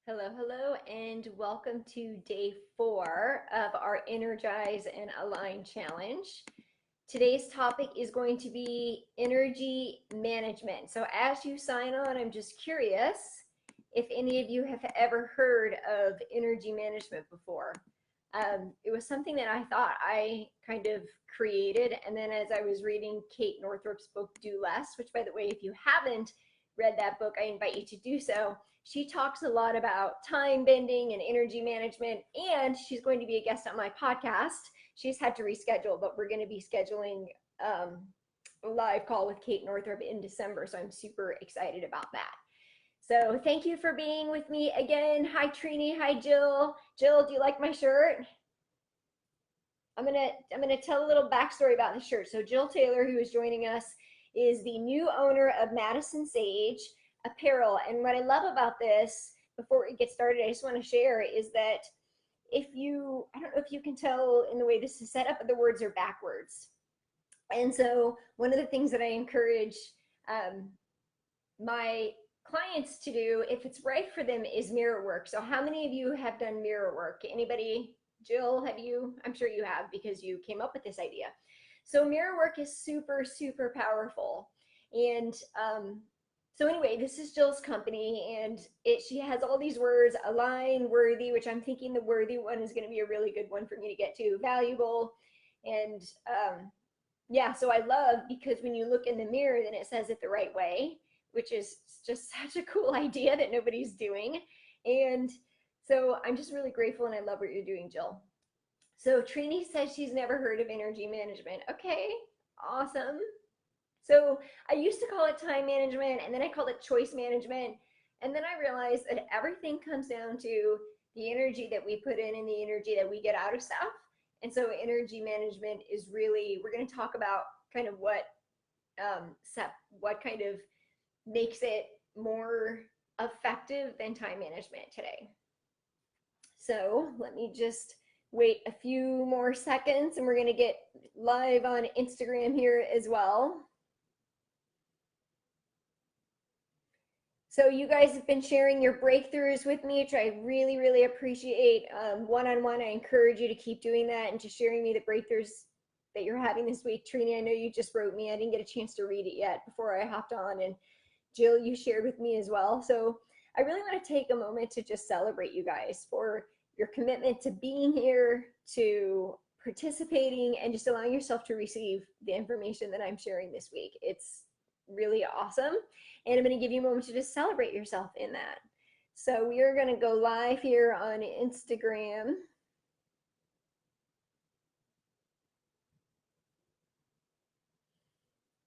Hello, hello, and welcome to day 4 of our Energize and Align challenge. Today's topic is going to be energy management. So, as you sign on, I'm just curious if any of you have ever heard of energy management before. It was something that I thought I kind of created, and then as I was reading Kate Northrup's book, Do Less, which, by the way, if you haven't read that book, I invite you to do so. She talks a lot about time bending and energy management, and she's going to be a guest on my podcast. She's had to reschedule, but we're going to be scheduling a live call with Kate Northrup in December, so I'm super excited about that. So thank you for being with me again. Hi Trini, hi Jill. Jill, do you like my shirt? I'm gonna tell a little backstory about the shirt. So Jill Taylor, who is joining us, is the new owner of Madison Sage Apparel. And what I love about this, before we get started, I just want to share is that I don't know if you can tell in the way this is set up, but the words are backwards. And so one of the things that I encourage my clients to do, if it's right for them, is mirror work. So how many of you have done mirror work? Anybody? Jill, have you? I'm sure you have because you came up with this idea. So mirror work is super, super powerful. And so anyway, this is Jill's company, and she has all these words: align, worthy, which I'm thinking the worthy one is going to be a really good one for me to get to, valuable, and yeah. So I love, because when you look in the mirror, then it says it the right way, which is just such a cool idea that nobody's doing. And so I'm just really grateful, and I love what you're doing, Jill. So Trini says she's never heard of energy management. Okay, awesome. So I used to call it time management, and then I called it choice management. And then I realized that everything comes down to the energy that we put in and the energy that we get out of stuff. And so energy management is really, we're going to talk about kind of what kind of makes it more effective than time management today. So let me just wait a few more seconds, and we're going to get live on Instagram here as well. So you guys have been sharing your breakthroughs with me, which I really, really appreciate. One-on-one, I encourage you to keep doing that and just sharing me the breakthroughs that you're having this week. Trini, I know you just wrote me. I didn't get a chance to read it yet before I hopped on. And Jill, you shared with me as well. So I really want to take a moment to just celebrate you guys for your commitment to being here, to participating, and just allowing yourself to receive the information that I'm sharing this week. It's really awesome. And I'm going to give you a moment to just celebrate yourself in that. So we are going to go live here on Instagram.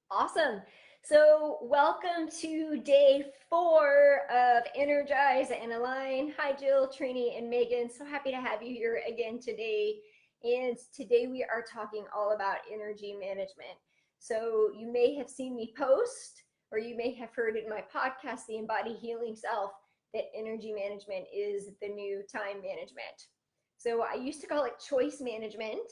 Awesome. So welcome to day 4 of Energize and Align. Hi, Jill, Trini, and Megan. So happy to have you here again today. And today we are talking all about energy management. So you may have seen me post, or you may have heard in my podcast, The Embody Healing Self, that energy management is the new time management. So I used to call it choice management.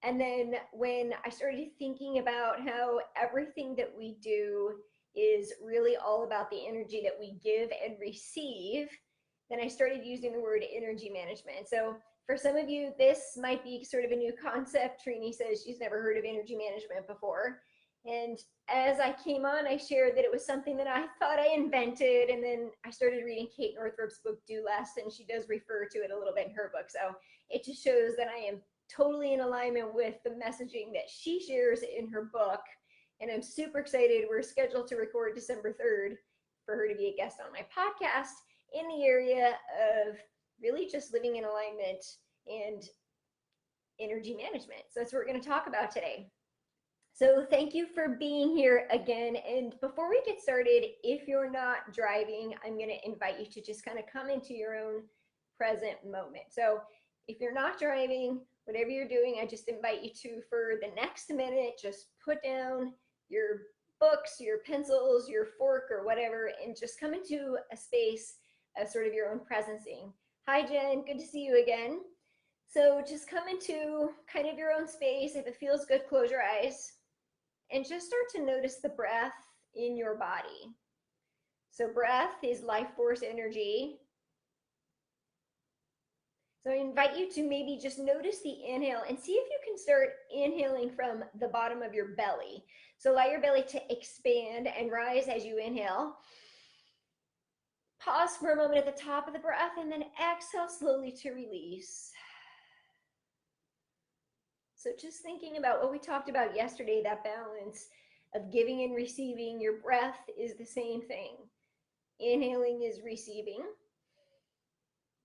And then when I started thinking about how everything that we do is really all about the energy that we give and receive, then I started using the word energy management. So for some of you, this might be sort of a new concept. Trini says she's never heard of energy management before. And as I came on, I shared that it was something that I thought I invented. And then I started reading Kate Northrup's book, Do Less, and she does refer to it a little bit in her book. So it just shows that I am totally in alignment with the messaging that she shares in her book. And I'm super excited. We're scheduled to record December 3rd for her to be a guest on my podcast in the area of really just living in alignment and energy management. So that's what we're going to talk about today. So thank you for being here again. And before we get started, if you're not driving, I'm going to invite you to just kind of come into your own present moment. So if you're not driving, whatever you're doing, I just invite you to, for the next minute, just put down your books, your pencils, your fork, or whatever, and just come into a space of sort of your own presencing. Hi, Jen. Good to see you again. So just come into kind of your own space. If it feels good, close your eyes and just start to notice the breath in your body. So breath is life force energy. So I invite you to maybe just notice the inhale and see if you can start inhaling from the bottom of your belly. So allow your belly to expand and rise as you inhale. Pause for a moment at the top of the breath and then exhale slowly to release. So just thinking about what we talked about yesterday, that balance of giving and receiving. Your breath is the same thing. Inhaling is receiving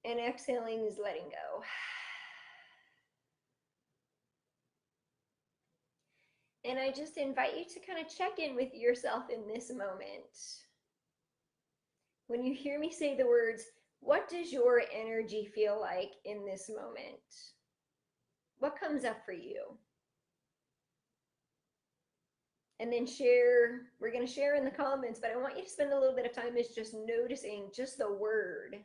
and exhaling is letting go. And I just invite you to kind of check in with yourself in this moment. When you hear me say the words, what does your energy feel like in this moment? What comes up for you? And then share, we're going to share in the comments, but I want you to spend a little bit of time is just noticing just the word.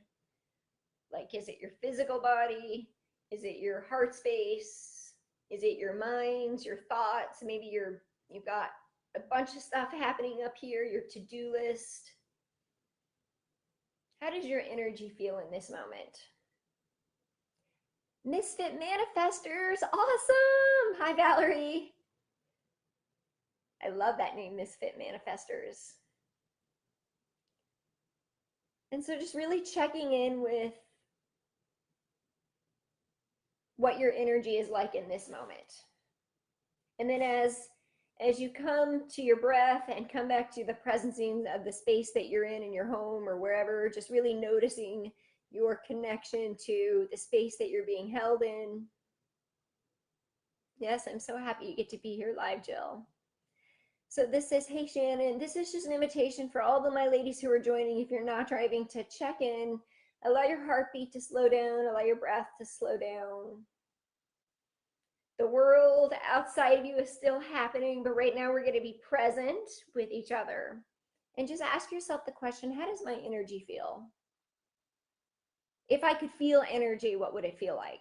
Like, is it your physical body? Is it your heart space? Is it your mind, your thoughts? Maybe you've got a bunch of stuff happening up here, your to-do list. How does your energy feel in this moment? Misfit Manifestors, awesome! Hi, Valerie. I love that name, Misfit Manifestors. And so just really checking in with what your energy is like in this moment. And then as you come to your breath and come back to the presencing of the space that you're in your home or wherever, just really noticing your connection to the space that you're being held in. Yes, I'm so happy you get to be here live, Jill. So this says, hey, Shannon, this is just an invitation for all of my ladies who are joining. If you're not driving, to check in, allow your heartbeat to slow down, allow your breath to slow down. The world outside of you is still happening, but right now we're going to be present with each other. And just ask yourself the question, how does my energy feel? If I could feel energy, what would it feel like?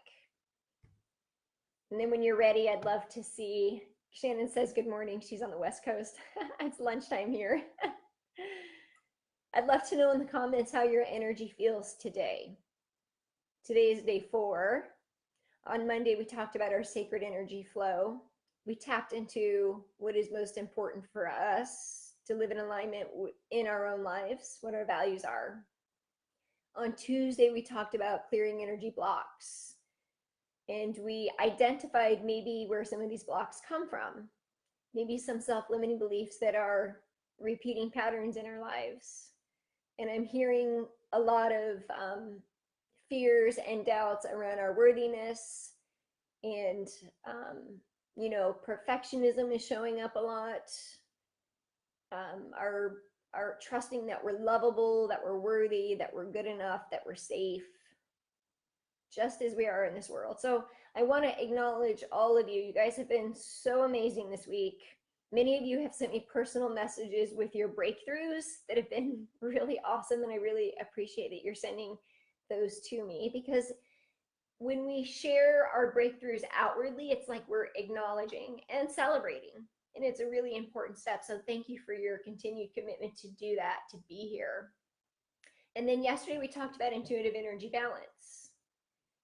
And then when you're ready, I'd love to see, Shannon says good morning. She's on the West Coast. It's lunchtime here. I'd love to know in the comments how your energy feels today. Today is day 4. On Monday, we talked about our sacred energy flow. We tapped into what is most important for us to live in alignment in our own lives, what our values are. On Tuesday, we talked about clearing energy blocks. And we identified maybe where some of these blocks come from. Maybe some self-limiting beliefs that are repeating patterns in our lives. And I'm hearing a lot of fears and doubts around our worthiness, and perfectionism is showing up a lot. Our trusting that we're lovable, that we're worthy, that we're good enough, that we're safe, just as we are in this world. So I want to acknowledge all of you. You guys have been so amazing this week. Many of you have sent me personal messages with your breakthroughs that have been really awesome, and I really appreciate that you're sending those to me, because when we share our breakthroughs outwardly, it's like we're acknowledging and celebrating, and it's a really important step. So thank you for your continued commitment to do that, to be here. And then yesterday we talked about intuitive energy balance,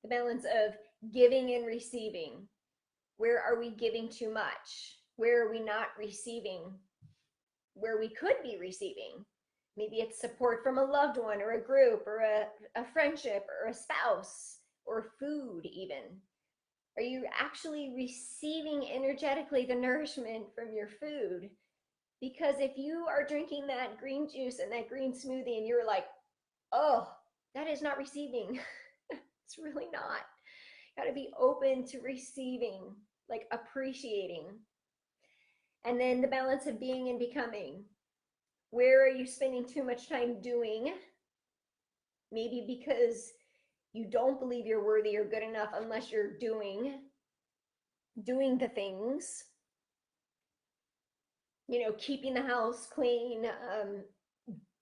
the balance of giving and receiving. Where are we giving too much? Where are we not receiving where we could be receiving? Maybe it's support from a loved one or a group or a friendship or a spouse or food even. Are you actually receiving energetically the nourishment from your food? Because if you are drinking that green juice and that green smoothie and you're like, oh, that is not receiving. It's really not. Got to be open to receiving, like appreciating. And then the balance of being and becoming. Where are you spending too much time doing? Maybe because you don't believe you're worthy or good enough unless you're doing the things. Keeping the house clean,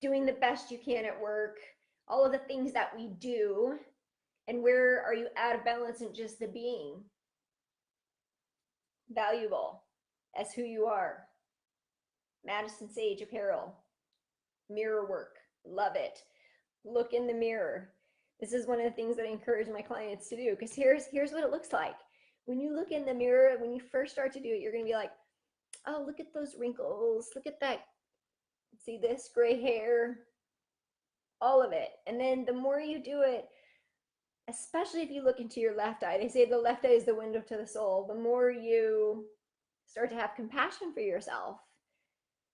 doing the best you can at work, all of the things that we do. And where are you out of balance in just the being? Valuable as who you are. Madison Sage Apparel. Mirror work. Love it. Look in the mirror. This is one of the things that I encourage my clients to do, because here's what it looks like. When you look in the mirror, when you first start to do it, you're going to be like, oh, look at those wrinkles. Look at that. See this gray hair, all of it. And then the more you do it, especially if you look into your left eye, they say the left eye is the window to the soul. The more you start to have compassion for yourself,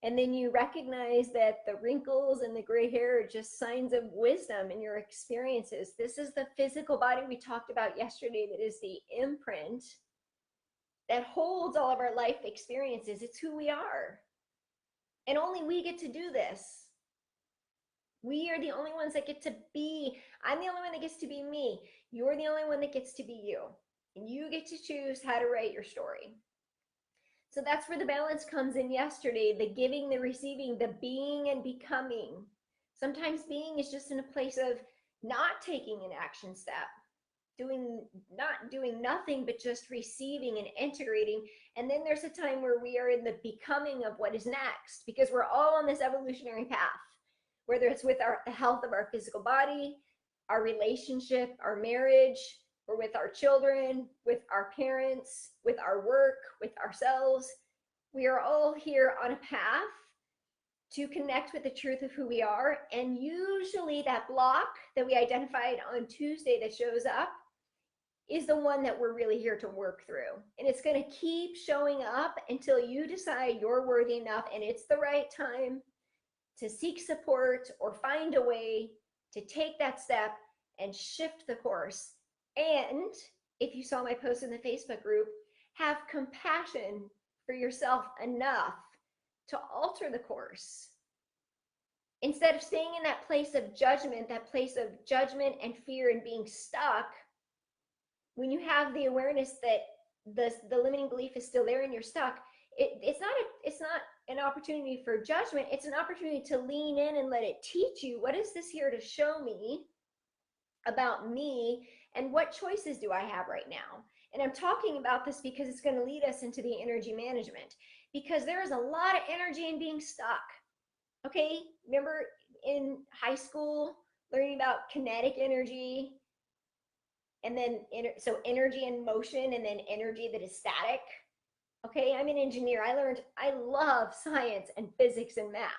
and then you recognize that the wrinkles and the gray hair are just signs of wisdom in your experiences. This is the physical body we talked about yesterday that is the imprint that holds all of our life experiences. It's who we are. And only we get to do this. We are the only ones that get to be. I'm the only one that gets to be me. You're the only one that gets to be you. And you get to choose how to write your story. So that's where the balance comes in yesterday, the giving, the receiving, the being and becoming. Sometimes being is just in a place of not taking an action step, not doing nothing, but just receiving and integrating. And then there's a time where we are in the becoming of what is next, because we're all on this evolutionary path, whether it's with the health of our physical body, our relationship, our marriage, or with our children, with our parents, with our work, with ourselves. We are all here on a path to connect with the truth of who we are. And usually that block that we identified on Tuesday that shows up is the one that we're really here to work through. And it's going to keep showing up until you decide you're worthy enough and it's the right time to seek support or find a way to take that step and shift the course. And if you saw my post in the Facebook group, have compassion for yourself enough to alter the course. Instead of staying in that place of judgment and fear and being stuck, when you have the awareness that the limiting belief is still there and you're stuck, it's not an opportunity for judgment. It's an opportunity to lean in and let it teach you, what is this here to show me about me, and what choices do I have right now? And I'm talking about this because it's going to lead us into the energy management, because there is a lot of energy in being stuck. Okay, remember in high school learning about kinetic energy, and then so energy in motion, and then energy that is static. Okay, I'm an engineer. I love science and physics and math.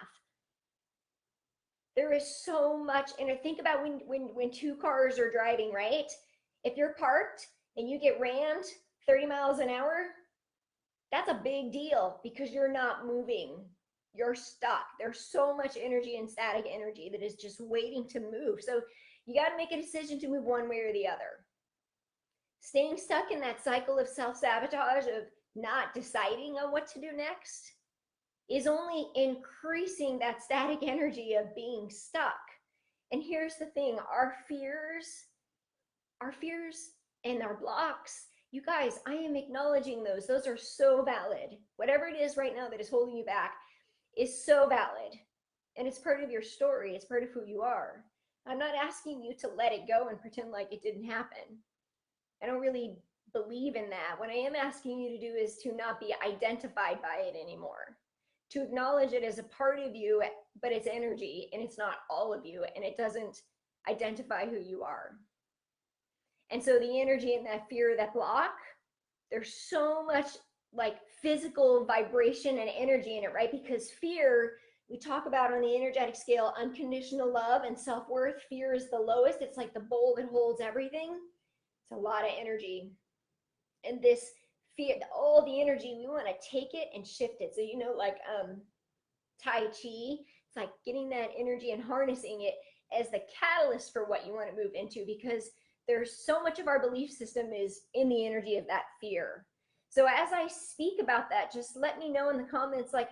There is so much, and think about when two cars are driving, right? If you're parked and you get rammed 30 miles an hour, that's a big deal because you're not moving. You're stuck. There's so much energy and static energy that is just waiting to move. So you got to make a decision to move one way or the other. Staying stuck in that cycle of self-sabotage, of not deciding on what to do next, is only increasing that static energy of being stuck. And here's the thing, our fears and our blocks, you guys, I am acknowledging those. Those are so valid. Whatever it is right now that is holding you back is so valid. And it's part of your story. It's part of who you are. I'm not asking you to let it go and pretend like it didn't happen. I don't really believe in that. What I am asking you to do is to not be identified by it anymore. To acknowledge it as a part of you, but it's energy and it's not all of you, and it doesn't identify who you are. And so the energy and that fear, that block, there's so much like physical vibration and energy in it, right? Because fear, we talk about on the energetic scale, unconditional love and self-worth. Fear is the lowest. It's like the bowl that holds everything. It's a lot of energy. And this fear, all the energy, we want to take it and shift it. So, like Tai Chi, it's like getting that energy and harnessing it as the catalyst for what you want to move into, because there's so much of our belief system is in the energy of that fear. So as I speak about that, just let me know in the comments, like,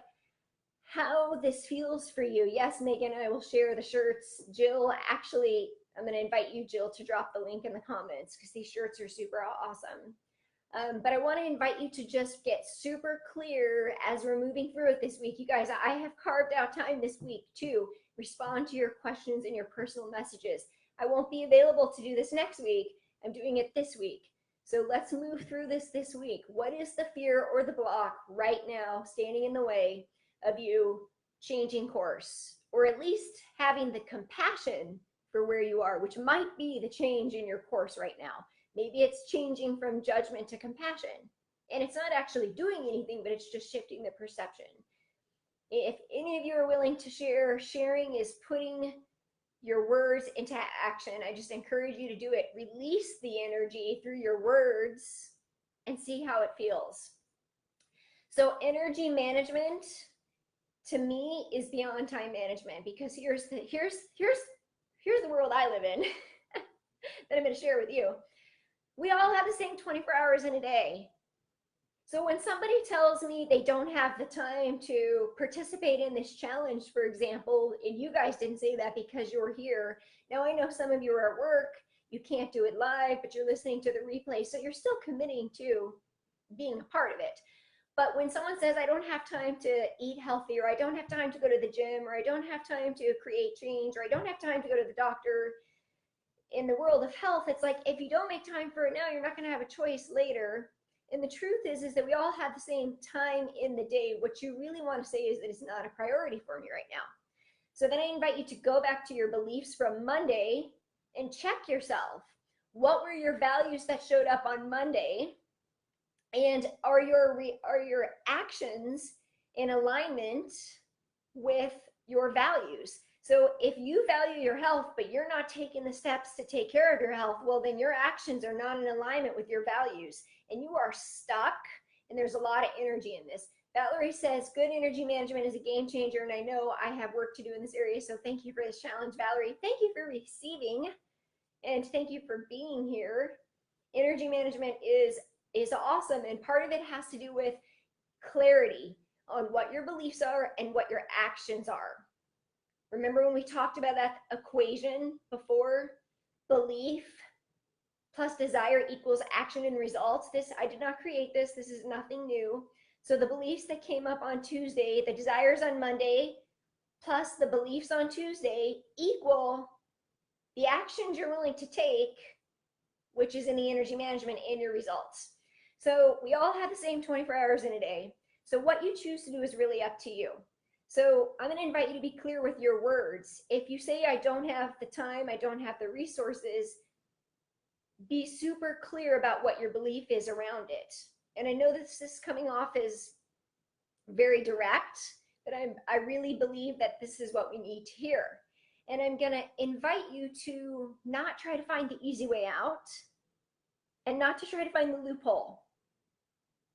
how this feels for you. Yes, Megan, I will share the shirts. Jill, actually, I'm going to invite you, Jill, to drop the link in the comments because these shirts are super awesome. But I want to invite you to just get super clear as we're moving through it this week. You guys, I have carved out time this week to respond to your questions and your personal messages. I won't be available to do this next week. I'm doing it this week. So let's move through this week. What is the fear or the block right now standing in the way of you changing course, or at least having the compassion for where you are, which might be the change in your course right now. Maybe it's changing from judgment to compassion. And it's not actually doing anything, but it's just shifting the perception. If any of you are willing to share, sharing is putting your words into action. I just encourage you to do it. Release the energy through your words and see how it feels. So energy management to me is beyond time management, because here's the world I live in that I'm going to share with you. We all have the same 24 hours in a day. So when somebody tells me they don't have the time to participate in this challenge, for example, and you guys didn't say that because you're here. Now I know some of you are at work, you can't do it live, but you're listening to the replay, so you're still committing to being a part of it. But when someone says, I don't have time to eat healthy, or I don't have time to go to the gym, or I don't have time to create change, or I don't have time to go to the doctor, in the world of health, it's like, if you don't make time for it now, you're not going to have a choice later. And the truth is that we all have the same time in the day. What you really want to say is that it's not a priority for me right now. So then I invite you to go back to your beliefs from Monday and check yourself. What were your values that showed up on Monday? And are your actions in alignment with your values? So if you value your health, but you're not taking the steps to take care of your health, well, then your actions are not in alignment with your values, and you are stuck, and there's a lot of energy in this. Valerie says, good energy management is a game changer, and I know I have work to do in this area, so thank you for this challenge, Valerie. Thank you for receiving, and thank you for being here. Energy management is awesome, and part of it has to do with clarity on what your beliefs are and what your actions are. Remember when we talked about that equation before? Belief plus desire equals action and results. This, I did not create this. This is nothing new. So the beliefs that came up on Tuesday, the desires on Monday, plus the beliefs on Tuesday equal the actions you're willing to take, which is in the energy management, and your results. So we all have the same 24 hours in a day. So what you choose to do is really up to you. So I'm going to invite you to be clear with your words. If you say, I don't have the time, I don't have the resources, be super clear about what your belief is around it. And I know this is coming off as very direct, but I really believe that this is what we need to hear. And I'm going to invite you to not try to find the easy way out, and not to try to find the loophole.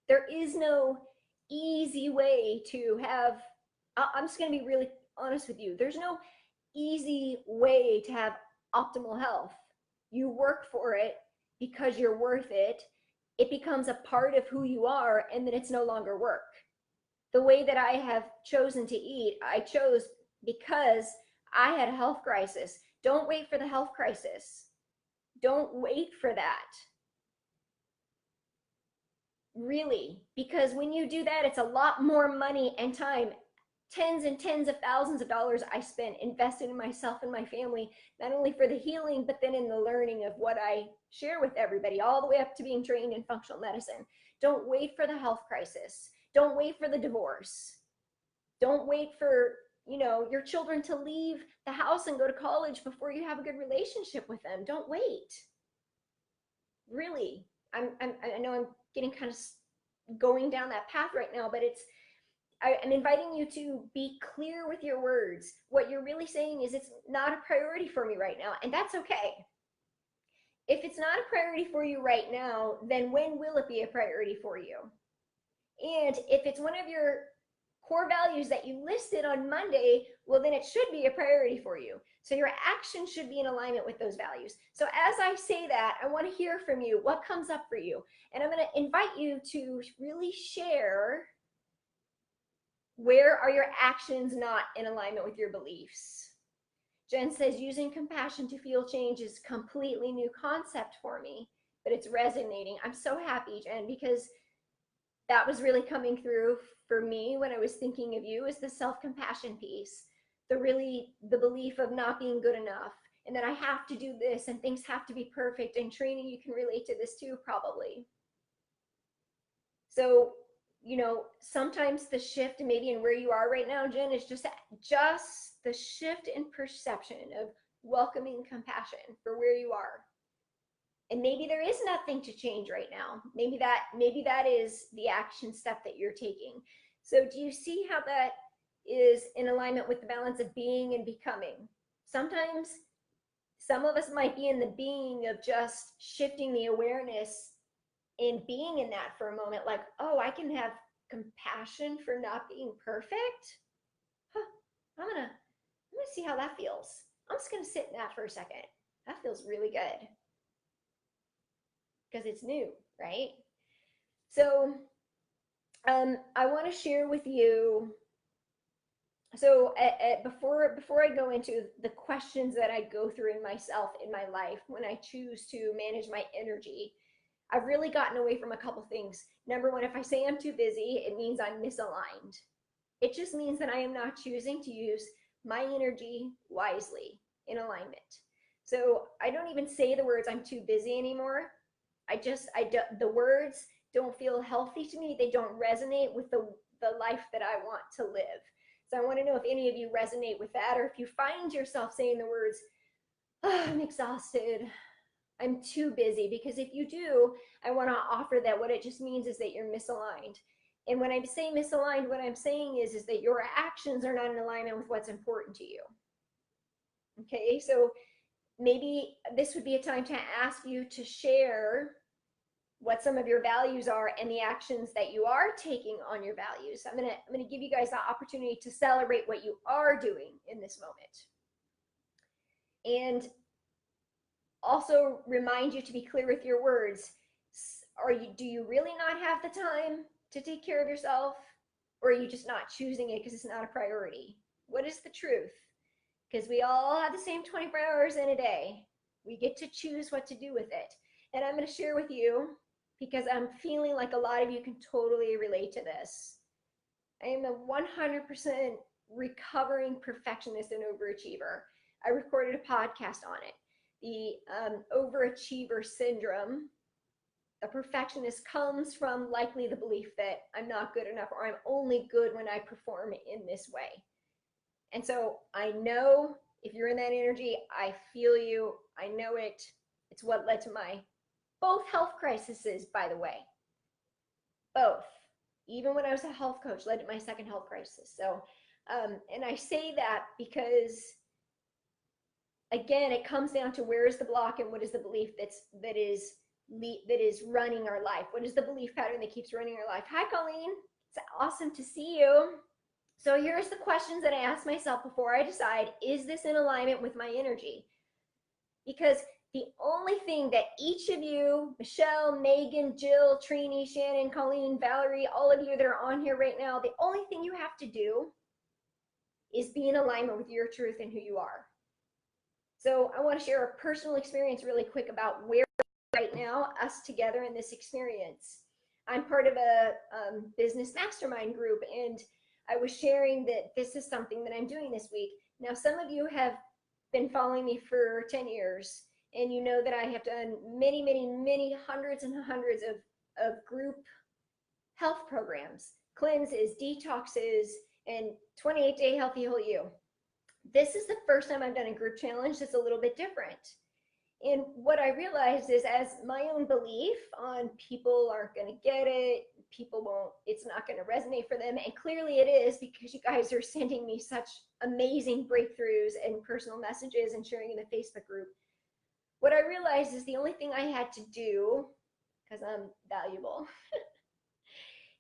There is no easy way to have, I'm just going to be really honest with you. There's no easy way to have optimal health. You work for it because you're worth it. It becomes a part of who you are, and then it's no longer work. The way that I have chosen to eat, I chose because I had a health crisis. Don't wait for the health crisis. Don't wait for that. Really, because when you do that, it's a lot more money and time. Tens and tens of thousands of dollars I spent invested in myself and my family, not only for the healing, but then in the learning of what I share with everybody, all the way up to being trained in functional medicine. Don't wait for the health crisis. Don't wait for the divorce. Don't wait for, your children to leave the house and go to college before you have a good relationship with them. Don't wait. Really, I know I'm getting kind of going down that path right now, but I'm inviting you to be clear with your words. What you're really saying is, it's not a priority for me right now, and that's okay. If it's not a priority for you right now, then when will it be a priority for you? And if it's one of your core values that you listed on Monday, well, then it should be a priority for you. So your action should be in alignment with those values. So as I say that, I want to hear from you. What comes up for you? And I'm going to invite you to really share, where are your actions not in alignment with your beliefs? Jen says, using compassion to feel change is a completely new concept for me, but it's resonating. I'm so happy, Jen, because that was really coming through for me when I was thinking of you, is the self-compassion piece, the belief of not being good enough, and that I have to do this and things have to be perfect. And training, you can relate to this too, probably. So, sometimes the shift maybe in where you are right now, Jen, is just the shift in perception of welcoming compassion for where you are. And maybe there is nothing to change right now. Maybe that is the action step that you're taking. So do you see how that is in alignment with the balance of being and becoming? Sometimes some of us might be in the being of just shifting the awareness and being in that for a moment, like, oh, I can have compassion for not being perfect. Huh, I'm gonna see how that feels. I'm just gonna sit in that for a second. That feels really good because it's new, right? So I want to share with you. So before I go into the questions that I go through in myself in my life when I choose to manage my energy, I've really gotten away from a couple things. Number one, if I say I'm too busy, it means I'm misaligned. It just means that I am not choosing to use my energy wisely in alignment. So I don't even say the words I'm too busy anymore. The words don't feel healthy to me. They don't resonate with the life that I want to live. So I want to know if any of you resonate with that, or if you find yourself saying the words, oh, I'm exhausted, I'm too busy. Because if you do, I want to offer that what it just means is that you're misaligned. And when I say misaligned, what I'm saying is that your actions are not in alignment with what's important to you. Okay, so maybe this would be a time to ask you to share what some of your values are and the actions that you are taking on your values. I'm gonna give you guys the opportunity to celebrate what you are doing in this moment. And also remind you to be clear with your words. Do you really not have the time to take care of yourself? Or are you just not choosing it because it's not a priority? What is the truth? Because we all have the same 24 hours in a day. We get to choose what to do with it. And I'm going to share with you, because I'm feeling like a lot of you can totally relate to this. I am a 100% recovering perfectionist and overachiever. I recorded a podcast on it. The overachiever syndrome. A perfectionist comes from likely the belief that I'm not good enough, or I'm only good when I perform in this way. And so I know if you're in that energy, I feel you. I know it. It's what led to my both health crises, by the way. Both. Even when I was a health coach, led to my second health crisis. So, and I say that because, again, it comes down to where is the block and what is the belief that is running our life. What is the belief pattern that keeps running our life? Hi, Colleen. It's awesome to see you. So here's the questions that I ask myself before I decide, is this in alignment with my energy? Because the only thing that each of you, Michelle, Megan, Jill, Trini, Shannon, Colleen, Valerie, all of you that are on here right now, the only thing you have to do is be in alignment with your truth and who you are. So I want to share a personal experience really quick about where right now, us together in this experience. I'm part of a business mastermind group, and I was sharing that this is something that I'm doing this week. Now, some of you have been following me for 10 years, and you know that I have done many, many, many hundreds and hundreds of group health programs, cleanses, detoxes, and 28-day healthy whole you. This is the first time I've done a group challenge that's a little bit different. And what I realized is, as my own belief on people aren't going to get it, people won't, it's not going to resonate for them. And clearly it is, because you guys are sending me such amazing breakthroughs and personal messages and sharing in the Facebook group. What I realized is the only thing I had to do, because I'm valuable,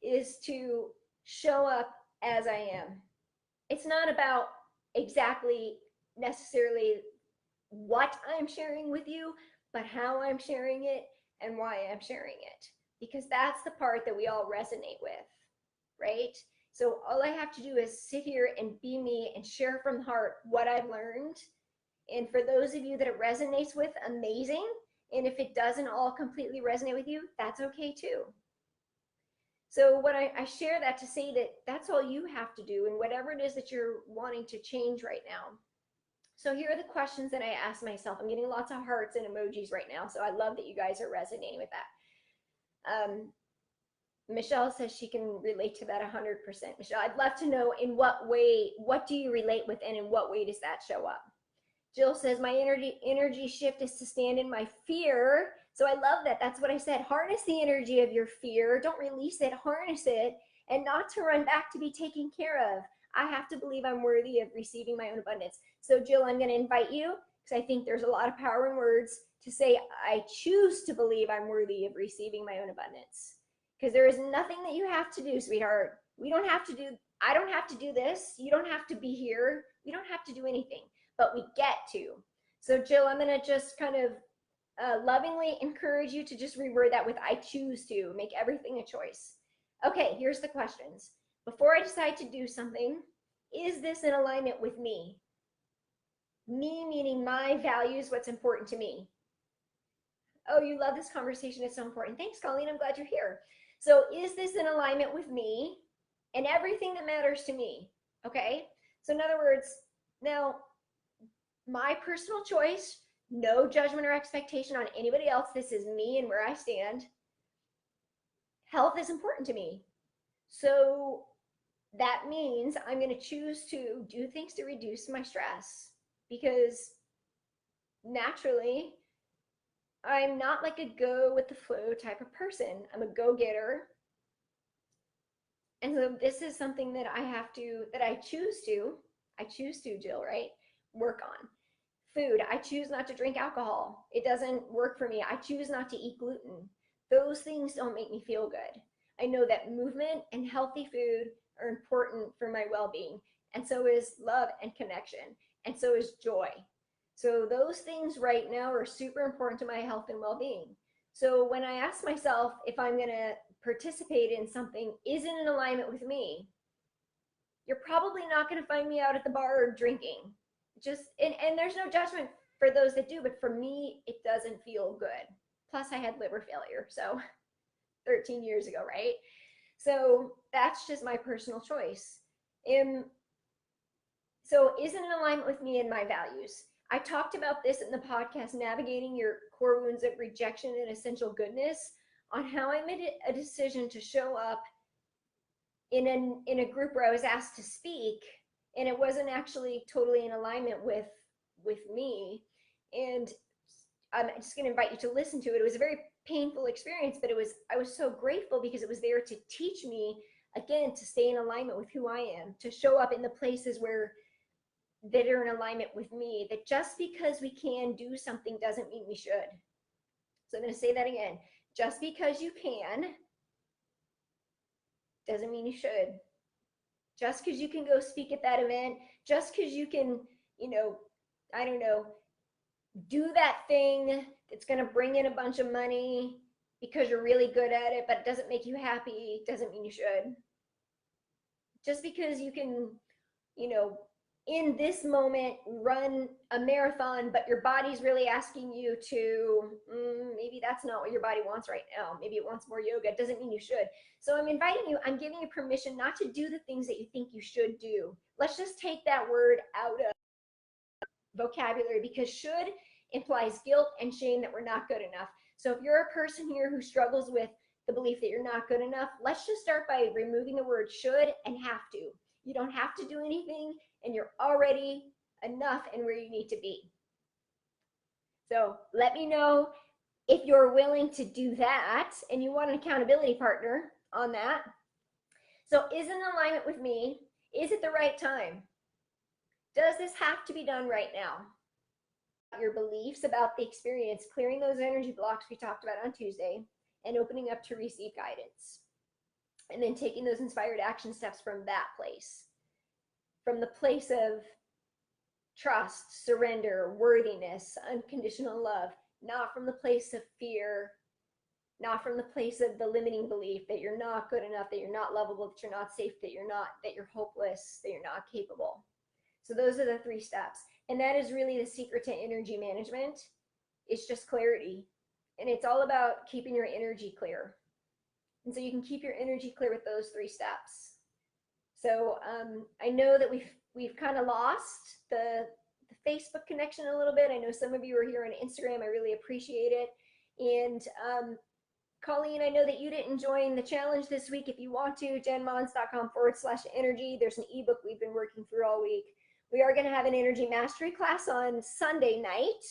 is to show up as I am. It's not about exactly necessarily what I'm sharing with you, but how I'm sharing it and why I'm sharing it. Because that's the part that we all resonate with, right? So all I have to do is sit here and be me and share from the heart what I've learned. And for those of you that it resonates with, amazing. And if it doesn't all completely resonate with you, that's okay too. So what I share that to say that that's all you have to do, and whatever it is that you're wanting to change right now. So here are the questions that I ask myself. I'm getting lots of hearts and emojis right now, so I love that you guys are resonating with that. Michelle says she can relate to that 100%. Michelle, I'd love to know in what way, what do you relate with, and in what way does that show up? Jill says my energy shift is to stand in my fear. So I love that. That's what I said. Harness the energy of your fear. Don't release it, harness it, and not to run back to be taken care of. I have to believe I'm worthy of receiving my own abundance. So Jill, I'm going to invite you, because I think there's a lot of power in words, to say, I choose to believe I'm worthy of receiving my own abundance. Because there is nothing that you have to do, sweetheart. We don't have to do, I don't have to do this. You don't have to be here. We don't have to do anything, but we get to. So Jill, I'm going to just kind of lovingly encourage you to just reword that with I choose to. Make everything a choice. Okay, here's the questions. Before I decide to do something, is this in alignment with me? Me meaning my values, what's important to me. Oh, you love this conversation. It's so important. Thanks, Colleen. I'm glad you're here. So is this in alignment with me and everything that matters to me? Okay. So in other words, now my personal choice, no judgment or expectation on anybody else. This is me and where I stand. Health is important to me. So that means I'm going to choose to do things to reduce my stress, because naturally I'm not like a go with the flow type of person. I'm a go-getter. And so this is something that I choose to, Jill, right? Work on. Food, I choose not to drink alcohol. It doesn't work for me. I choose not to eat gluten. Those things don't make me feel good. I know that movement and healthy food are important for my well-being. And so is love and connection. And so is joy. So those things right now are super important to my health and well-being. So when I ask myself if I'm going to participate in something isn't in alignment with me, you're probably not going to find me out at the bar drinking. Just and there's no judgment for those that do, but for me it doesn't feel good. Plus I had liver failure, so 13 years ago, right? So that's just my personal choice. So is it in alignment with me and my values? I talked about this in the podcast, Navigating Your Core Wounds of Rejection and Essential Goodness, on how I made a decision to show up in a group where I was asked to speak, and it wasn't actually totally in alignment with me. And I'm just going to invite you to listen to it. It was a very painful experience, but I was so grateful because it was there to teach me again to stay in alignment with who I am, to show up in the places where that are in alignment with me, that just because we can do something doesn't mean we should. So I'm going to say that again. Just because you can doesn't mean you should. Just because you can go speak at that event, just because you can, I don't know, do that thing that's going to bring in a bunch of money because you're really good at it, but it doesn't make you happy, doesn't mean you should. Just because you can, in this moment run a marathon, but your body's really asking you to, maybe that's not what your body wants right now. Maybe it wants more yoga. It doesn't mean you should. So I'm inviting you, I'm giving you permission not to do the things that you think you should do. Let's just take that word out of vocabulary, because should implies guilt and shame that we're not good enough. So if you're a person here who struggles with the belief that you're not good enough, let's just start by removing the word should and have to. You don't have to do anything, and you're already enough and where you need to be. So let me know if you're willing to do that and you want an accountability partner on that. So is it in alignment with me? Is it the right time? Does this have to be done right now? Your beliefs about the experience, clearing those energy blocks we talked about on Tuesday, and opening up to receive guidance. And then taking those inspired action steps from that place. From the place of trust, surrender, worthiness, unconditional love, not from the place of fear, not from the place of the limiting belief that you're not good enough, that you're not lovable, that you're not safe, that you're hopeless, that you're not capable. So those are the 3 steps. And that is really the secret to energy management. It's just clarity. And it's all about keeping your energy clear. And so you can keep your energy clear with those 3 steps. So I know that we've kind of lost the Facebook connection a little bit. I know some of you are here on Instagram. I really appreciate it. And Colleen, I know that you didn't join the challenge this week. If you want to, jenmons.com/energy. There's an ebook we've been working through all week We are going to have an energy mastery class on Sunday night.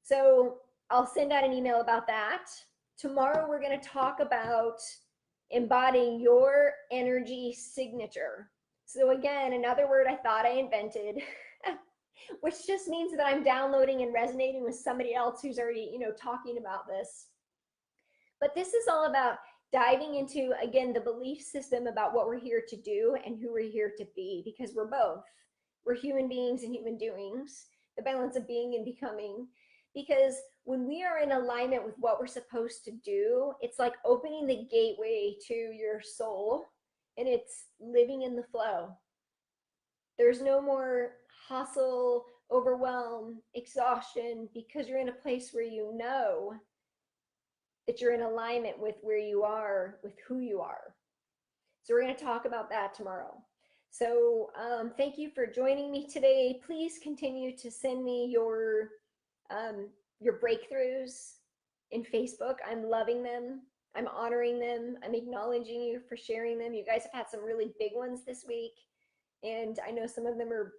So I'll send out an email about that. Tomorrow, we're going to talk about embodying your energy signature. So, again, another word I thought I invented, which just means that I'm downloading and resonating with somebody else who's already, talking about this. But this is all about diving into, again, the belief system about what we're here to do and who we're here to be, because we're both. We're human beings and human doings, the balance of being and becoming. Because when we are in alignment with what we're supposed to do, it's like opening the gateway to your soul, and it's living in the flow. There's no more hustle, overwhelm, exhaustion, because you're in a place where you know that you're in alignment with where you are, with who you are. So we're going to talk about that tomorrow. So thank you for joining me today. Please continue to send me your breakthroughs in Facebook. I'm loving them. I'm honoring them. I'm acknowledging you for sharing them. You guys have had some really big ones this week, and I know some of them are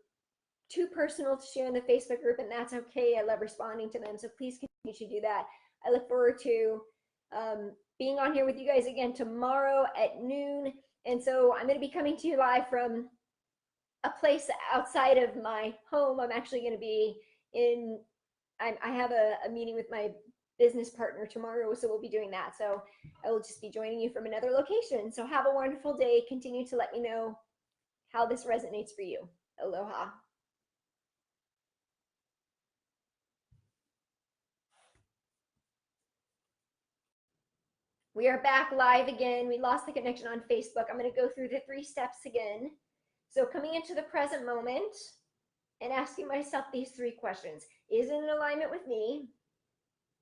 too personal to share in the Facebook group, and that's okay. I love responding to them, so please continue to do that. I look forward to being on here with you guys again tomorrow at noon. And so I'm going to be coming to you live from a place outside of my home. I'm actually going to be I have a meeting with my business partner tomorrow, so we'll be doing that. So I will just be joining you from another location. So have a wonderful day. Continue to let me know how this resonates for you. Aloha. We are back live again. We lost the connection on Facebook. I'm going to go through the 3 steps again. So coming into the present moment and asking myself these 3 questions. Is it in alignment with me?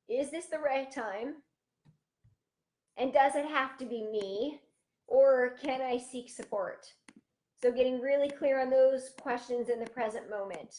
Is this the right time? And does it have to be me? Or can I seek support? So getting really clear on those questions in the present moment.